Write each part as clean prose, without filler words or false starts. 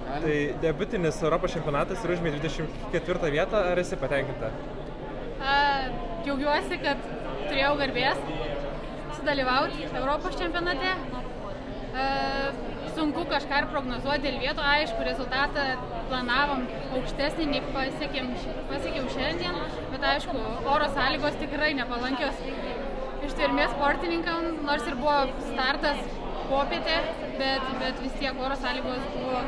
Tai debiutinis Europos čempionatas ir užėmė 24 vietą, ar esi patenkinta? Džiaugiuosi, kad turėjau garbės sudalyvauti Europos čempionate. Sunku kažką ir prognozuoti dėl vietų, aišku, rezultatą planavom aukštesnį, nei pasiekėm šiandien, bet aišku, oro sąlygos tikrai nepalankios ištvermės sportininkam, nors ir buvo startas popietė, bet vis tiek oro sąlygos buvo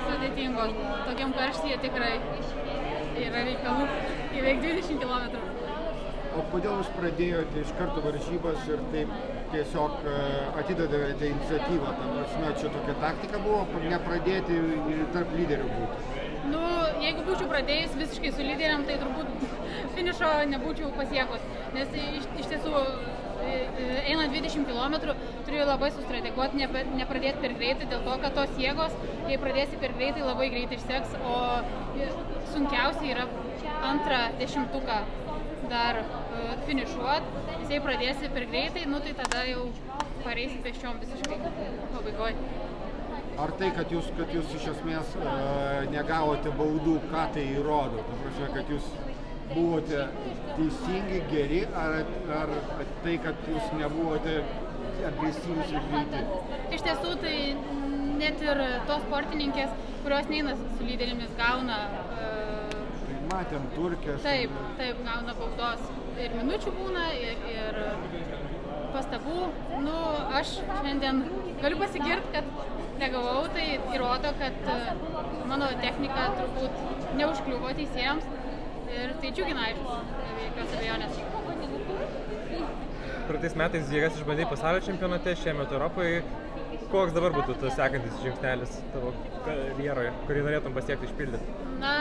sudėtingos. Tokiam karštyje tikrai yra reikalų įveikti 20 km. O kodėl jūs pradėjote iš karto varžybas ir taip tiesiog atidavėte iniciatyvą? Tam prasme, čia tokia taktika buvo, nepradėti ir tarp lyderių būti? Nu, jeigu būčiau pradėjus visiškai su lyderiam, tai turbūt finišo nebūčiau pasiekus, nes iš tiesų einant 20 km turiu labai sustrateguoti, nepradėti per greitai, dėl to, kad tos jėgos, jei pradėsi per greitai, labai greitai išseks, o sunkiausia yra antrą dešimtuką dar finišuoti, jei pradėsi per greitai, nu tai tada jau pareisi pėsčiom visiškai pabaigoje. Ar tai, kad jūs iš esmės negavote baudų, ką tai įrodo? Tai prasme, kad jūs buvote teisingi, geri, ar tai, kad jūs nebuvote agresyvūs ir greiti? Iš tiesų, tai net ir tos sportininkės, kurios neina su lyderėmis, gauna matėm Turkės. Taip, gauna baudos ir minučių būna, ir pastabų. Nu, aš šiandien galiu pasigirti, kad negavau, tai įrodo, kad mano technika turbūt neužkliuvo teisėjams ir tai džiugina, aišku, be jokios abejonės. Praeitais metais jėgas išbandei pasaulio čempionate, šiemet Europoje. Koks dabar būtų tas sekantis žingsnelis tavo karjeroje, kurį norėtum pasiekti išpildyti? Na,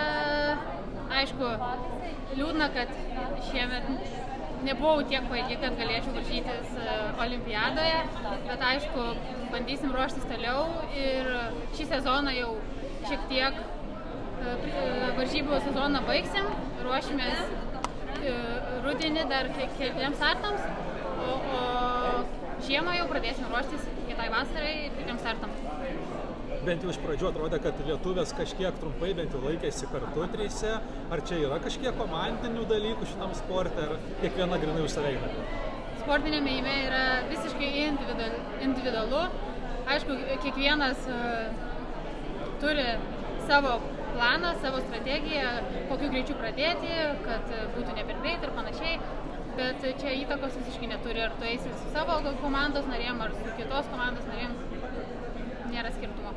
aišku, liūdna, kad šiemet nebuvau tiek pajėgi, kad galėčiau varžytis olimpiadoje, bet aišku, bandysim ruoštis toliau ir šį sezoną jau šiek tiek varžybų sezoną baigsim, ruošimės rudenį dar keliems startams, o žiemą jau pradėsim ruoštis kitai vasarai ir kitiems startams. Bent jau iš pradžių atrodė, kad lietuvės kažkiek trumpai bent jau laikėsi kartu trise. Ar čia yra kažkiek komandinių dalykų šitam sporte, ar kiekviena grynai už save eina? Sportinėme ėjime yra visiškai individualu. Aišku, kiekvienas turi savo planą, savo strategiją, kokiu greičiu pradėti, kad būtų ne per greit ir panašiai. Bet čia įtakos visiškai neturi, ar tu eisi su savo komandos narėm, ar su kitos komandos narėm, nėra skirtumo.